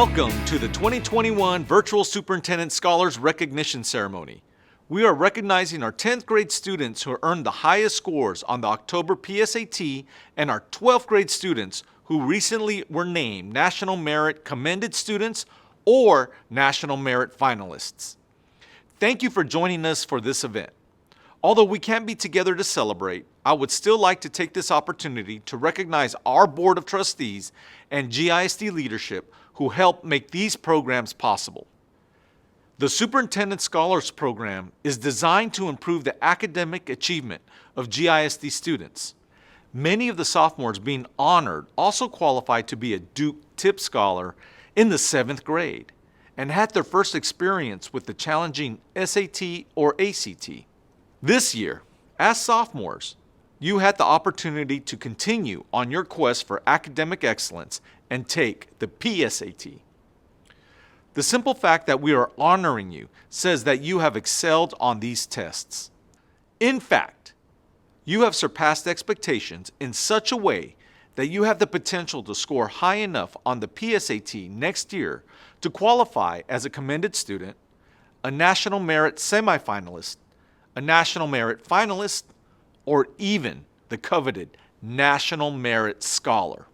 Welcome to the 2021 Virtual Superintendent Scholars Recognition Ceremony. We are recognizing our 10th grade students who earned the highest scores on the October PSAT and our 12th grade students who recently were named National Merit Commended Students or National Merit Finalists. Thank you for joining us for this event. Although we can't be together to celebrate, I would still like to take this opportunity to recognize our Board of Trustees and GISD leadership who helped make these programs possible. The Superintendent Scholars Program is designed to improve the academic achievement of GISD students. Many of the sophomores being honored also qualified to be a Duke Tip Scholar in the 7th grade and had their first experience with the challenging SAT or ACT. This year, as sophomores, you had the opportunity to continue on your quest for academic excellence and take the PSAT. The simple fact that we are honoring you says that you have excelled on these tests. In fact, you have surpassed expectations in such a way that you have the potential to score high enough on the PSAT next year to qualify as a commended student, a National Merit semifinalist, a National Merit finalist, or even the coveted National Merit Scholar.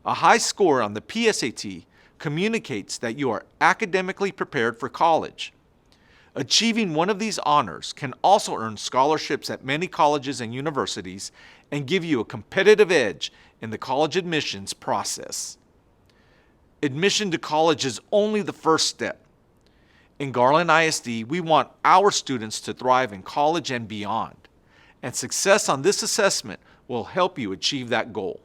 A high score on the PSAT communicates that you are academically prepared for college. Achieving one of these honors can also earn scholarships at many colleges and universities and give you a competitive edge in the college admissions process. Admission to college is only the first step. In Garland ISD, we want our students to thrive in college and beyond, and success on this assessment will help you achieve that goal.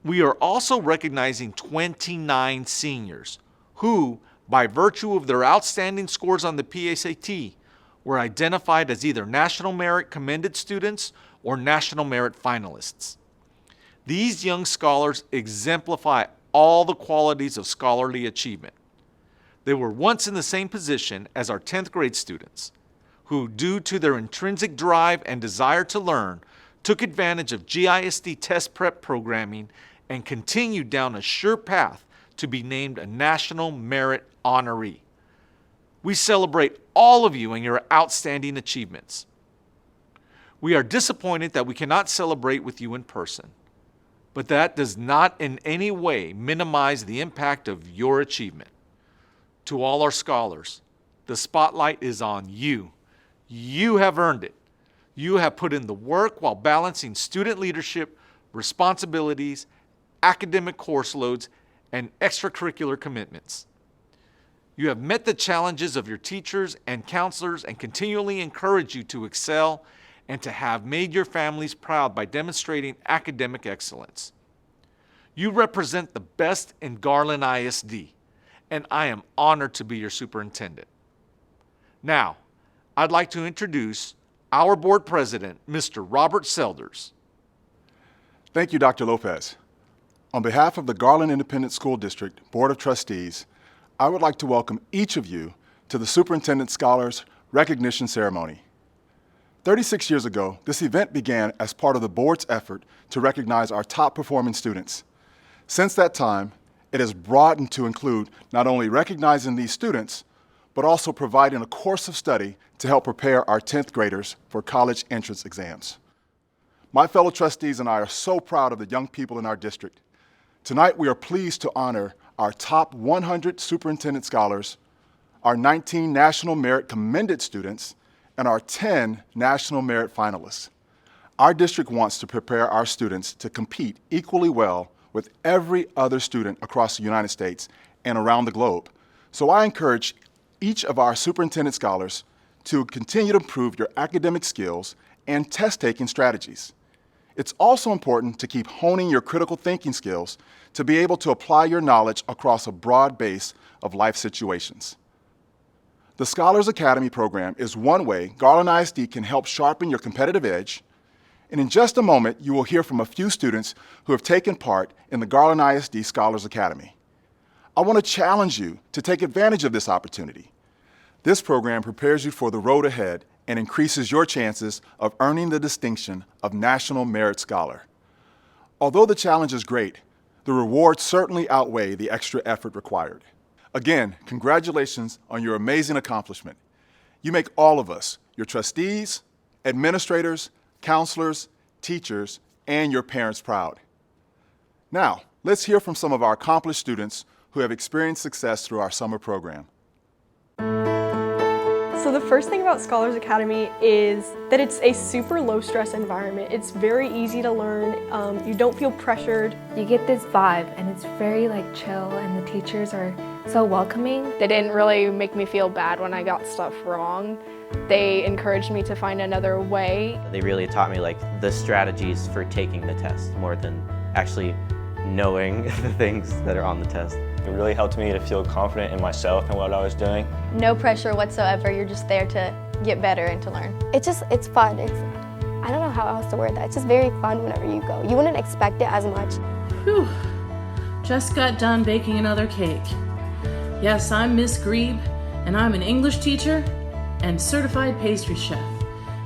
We are also recognizing 29 seniors who, by virtue of their outstanding scores on the PSAT, were identified as either National Merit Commended Students or National Merit Finalists. These young scholars exemplify all the qualities of scholarly achievement. They were once in the same position as our 10th grade students, who, due to their intrinsic drive and desire to learn, took advantage of GISD test prep programming and continued down a sure path to be named a National Merit honoree. We celebrate all of you and your outstanding achievements. We are disappointed that we cannot celebrate with you in person, but that does not in any way minimize the impact of your achievement. To all our scholars, the spotlight is on you. You have earned it. You have put in the work while balancing student leadership, responsibilities, academic course loads, and extracurricular commitments. You have met the challenges of your teachers and counselors and continually encourage you to excel and to have made your families proud by demonstrating academic excellence. You represent the best in Garland ISD, and I am honored to be your superintendent. Now, I'd like to introduce our board president, Mr. Robert Selders. Thank you, Dr. Lopez. On behalf of the Garland Independent School District Board of Trustees, I would like to welcome each of you to the Superintendent Scholars Recognition Ceremony. 36 years ago, this event began as part of the board's effort to recognize our top performing students. Since that time, it has broadened to include not only recognizing these students, but also providing a course of study to help prepare our 10th graders for college entrance exams. My fellow trustees and I are so proud of the young people in our district. Tonight, we are pleased to honor our top 100 superintendent scholars, our 19 National Merit Commended students, and our 10 National Merit finalists. Our district wants to prepare our students to compete equally well with every other student across the United States and around the globe. So I encourage each of our superintendent scholars to continue to improve your academic skills and test-taking strategies. It's also important to keep honing your critical thinking skills to be able to apply your knowledge across a broad base of life situations. The Scholars Academy program is one way Garland ISD can help sharpen your competitive edge. And in just a moment, you will hear from a few students who have taken part in the Garland ISD Scholars Academy. I want to challenge you to take advantage of this opportunity. This program prepares you for the road ahead and increases your chances of earning the distinction of National Merit Scholar. Although the challenge is great, the rewards certainly outweigh the extra effort required. Again, congratulations on your amazing accomplishment. You make all of us, your trustees, administrators, counselors, teachers, and your parents proud. Now, let's hear from some of our accomplished students who have experienced success through our summer program. So the first thing about Scholars Academy is that it's a super low stress environment. It's very easy to learn. You don't feel pressured. You get this vibe and it's very like chill, and the teachers are so welcoming. They didn't really make me feel bad when I got stuff wrong. They encouraged me to find another way. They really taught me like the strategies for taking the test more than actually knowing the things that are on the test. It really helped me to feel confident in myself and what I was doing. No pressure whatsoever. You're just there to get better and to learn. It's fun. I don't know how else to word that. It's just very fun whenever you go. You wouldn't expect it as much. Whew. Just got done baking another cake. Yes, I'm Miss Grebe, and I'm an English teacher and certified pastry chef.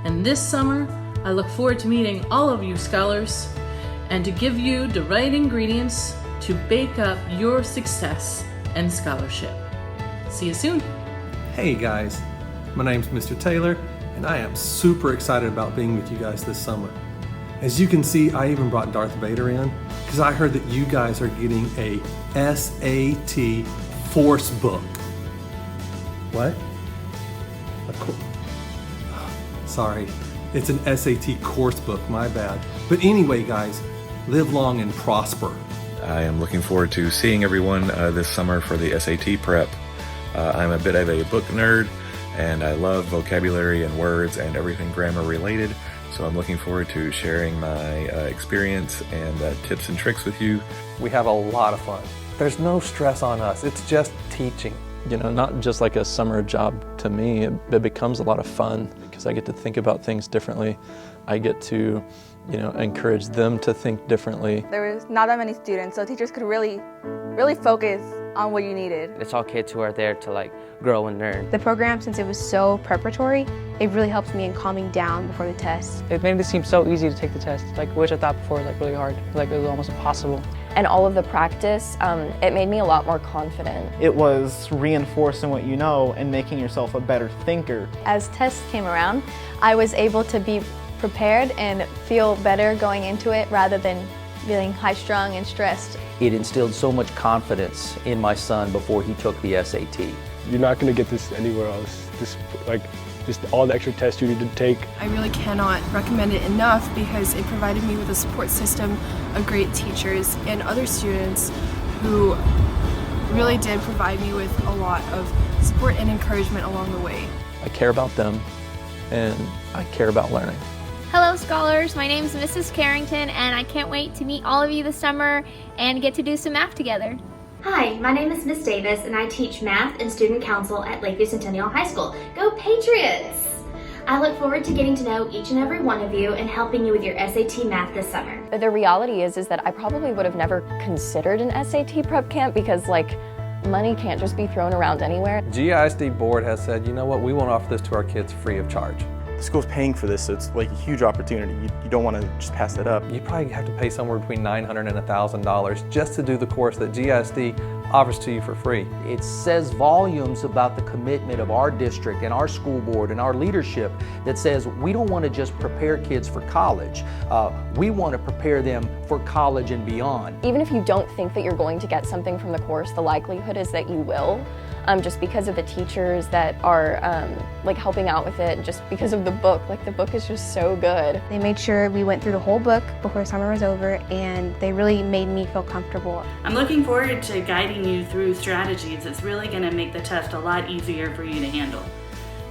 And this summer, I look forward to meeting all of you scholars and to give you the right ingredients to bake up your success and scholarship. See you soon. Hey guys, my name's Mr. Taylor, and I am super excited about being with you guys this summer. As you can see, I even brought Darth Vader in because I heard that you guys are getting a SAT Force book. What? Sorry, it's an SAT course book, my bad. But anyway, guys, live long and prosper. I am looking forward to seeing everyone this summer for the SAT prep. I'm a bit of a book nerd, and I love vocabulary and words and everything grammar related. So I'm looking forward to sharing my experience and tips and tricks with you. We have a lot of fun. There's no stress on us. It's just teaching. You know, not just like a summer job to me, it becomes a lot of fun because I get to think about things differently. I get to, encourage them to think differently. There was not that many students, so teachers could really focus on what you needed. It's all kids who are there to like grow and learn. The program, since it was so preparatory, it really helped me in calming down before the test. It made it seem so easy to take the test, which I thought before was really hard, it was almost impossible. And all of the practice, it made me a lot more confident. It was reinforcing what you know and making yourself a better thinker. As tests came around, I was able to be prepared and feel better going into it rather than feeling high-strung and stressed. It instilled so much confidence in my son before he took the SAT. You're not going to get this anywhere else. Just all the extra tests you need to take. I really cannot recommend it enough because it provided me with a support system of great teachers and other students who really did provide me with a lot of support and encouragement along the way. I care about them, and I care about learning. Hello scholars, my name is Mrs. Carrington and I can't wait to meet all of you this summer and get to do some math together. Hi, my name is Miss Davis and I teach math and student council at Lakeview Centennial High School. Go Patriots! I look forward to getting to know each and every one of you and helping you with your SAT math this summer. The reality is that I probably would have never considered an SAT prep camp because money can't just be thrown around anywhere. GISD board has said, you know what, we want to offer this to our kids free of charge. The school's paying for this, so it's like a huge opportunity. You don't want to just pass that up. You probably have to pay somewhere between $900 and $1,000 just to do the course that GISD offers to you for free. It says volumes about the commitment of our district and our school board and our leadership that says we don't want to just prepare kids for college. We want to prepare them for college and beyond. Even if you don't think that you're going to get something from the course, the likelihood is that you will. Just because of the teachers that are helping out with it, just because of the book. The book is just so good. They made sure we went through the whole book before summer was over, and they really made me feel comfortable. I'm looking forward to guiding you through strategies that's really going to make the test a lot easier for you to handle.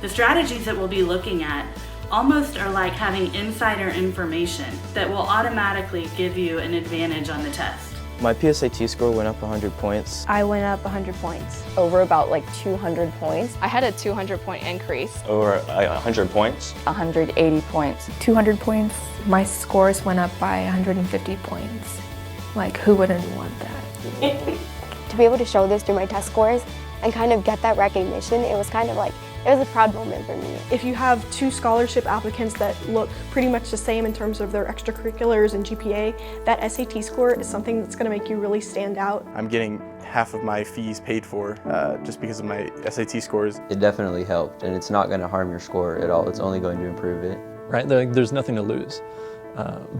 The strategies that we'll be looking at almost are like having insider information that will automatically give you an advantage on the test. My PSAT score went up 100 points. I went up 100 points. Over about 200 points. I had a 200-point increase. Over 100 points. 180 points. 200 points. My scores went up by 150 points. Who wouldn't want that? To be able to show this through my test scores and kind of get that recognition, it was kind of it was a proud moment for me. If you have 2 scholarship applicants that look pretty much the same in terms of their extracurriculars and GPA, that SAT score is something that's going to make you really stand out. I'm getting half of my fees paid for just because of my SAT scores. It definitely helped, and it's not going to harm your score at all. It's only going to improve it. Right? There's nothing to lose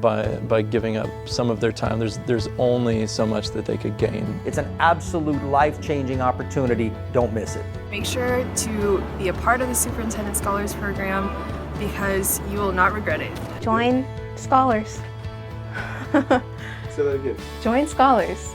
by giving up some of their time. There's only so much that they could gain. It's an absolute life-changing opportunity. Don't miss it. Make sure to be a part of the Superintendent Scholars Program because you will not regret it. Join Scholars. Say that again. Join Scholars.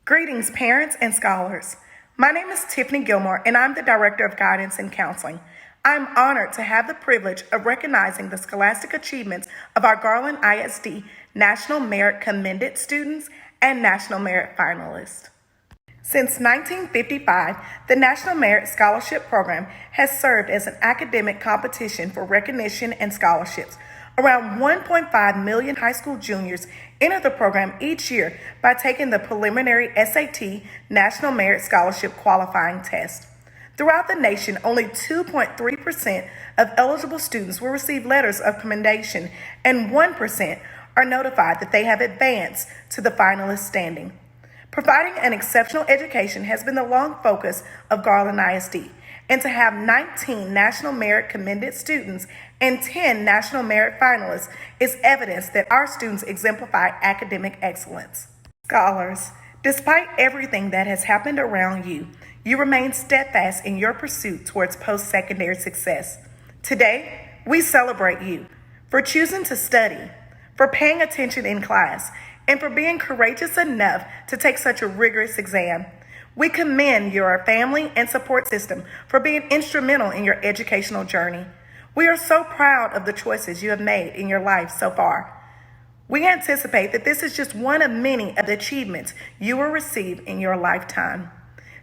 Greetings, parents and scholars. My name is Tiffany Gilmore, and I'm the Director of Guidance and Counseling. I'm honored to have the privilege of recognizing the scholastic achievements of our Garland ISD National Merit Commended students and National Merit finalists. Since 1955, the National Merit Scholarship Program has served as an academic competition for recognition and scholarships. Around 1.5 million high school juniors enter the program each year by taking the preliminary SAT National Merit Scholarship qualifying test. Throughout the nation, only 2.3% of eligible students will receive letters of commendation, and 1% are notified that they have advanced to the finalist standing. Providing an exceptional education has been the long focus of Garland ISD, and to have 19 National Merit Commended students and 10 National Merit finalists is evidence that our students exemplify academic excellence. Scholars, despite everything that has happened around you, you remain steadfast in your pursuit towards post-secondary success. Today, we celebrate you for choosing to study, for paying attention in class, and for being courageous enough to take such a rigorous exam. We commend your family and support system for being instrumental in your educational journey. We are so proud of the choices you have made in your life so far. We anticipate that this is just one of many of the achievements you will receive in your lifetime.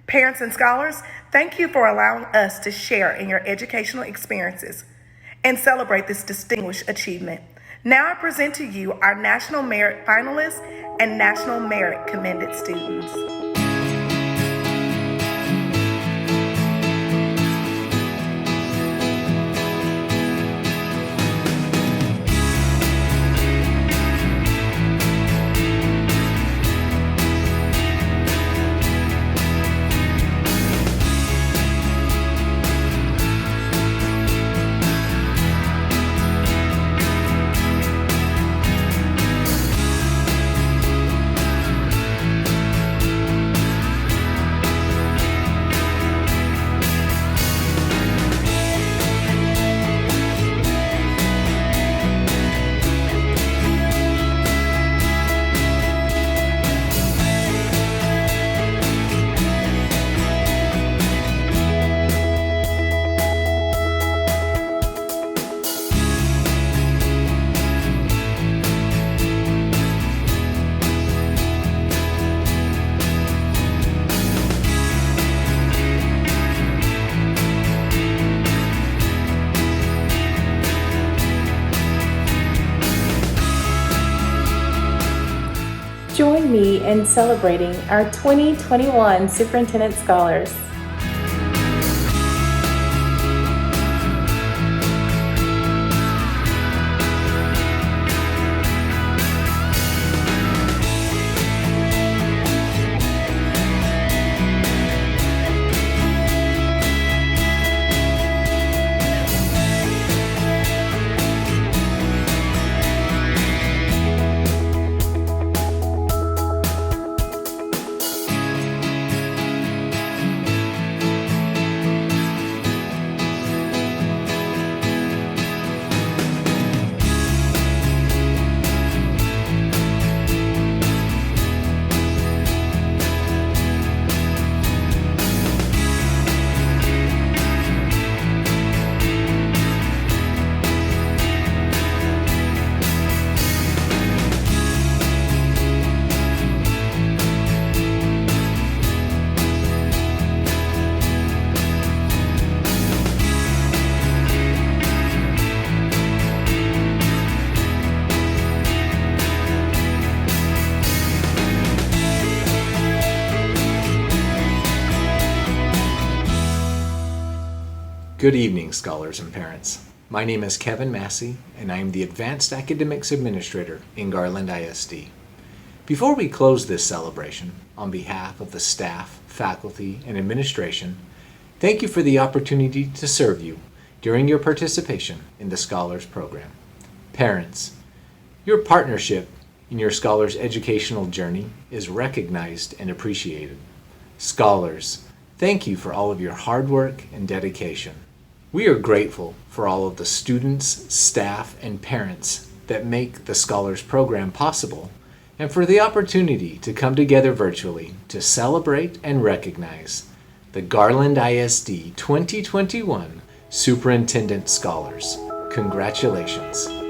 Parents and scholars, thank you for allowing us to share in your educational experiences and celebrate this distinguished achievement. Now I present to you our National Merit finalists and National Merit Commended students. Join me in celebrating our 2021 Superintendent Scholars. Good evening, scholars and parents. My name is Kevin Massey, and I am the Advanced Academics Administrator in Garland ISD. Before we close this celebration, on behalf of the staff, faculty, and administration, thank you for the opportunity to serve you during your participation in the Scholars Program. Parents, your partnership in your Scholars educational journey is recognized and appreciated. Scholars, thank you for all of your hard work and dedication. We are grateful for all of the students, staff, and parents that make the Scholars Program possible, and for the opportunity to come together virtually to celebrate and recognize the Garland ISD 2021 Superintendent Scholars. Congratulations.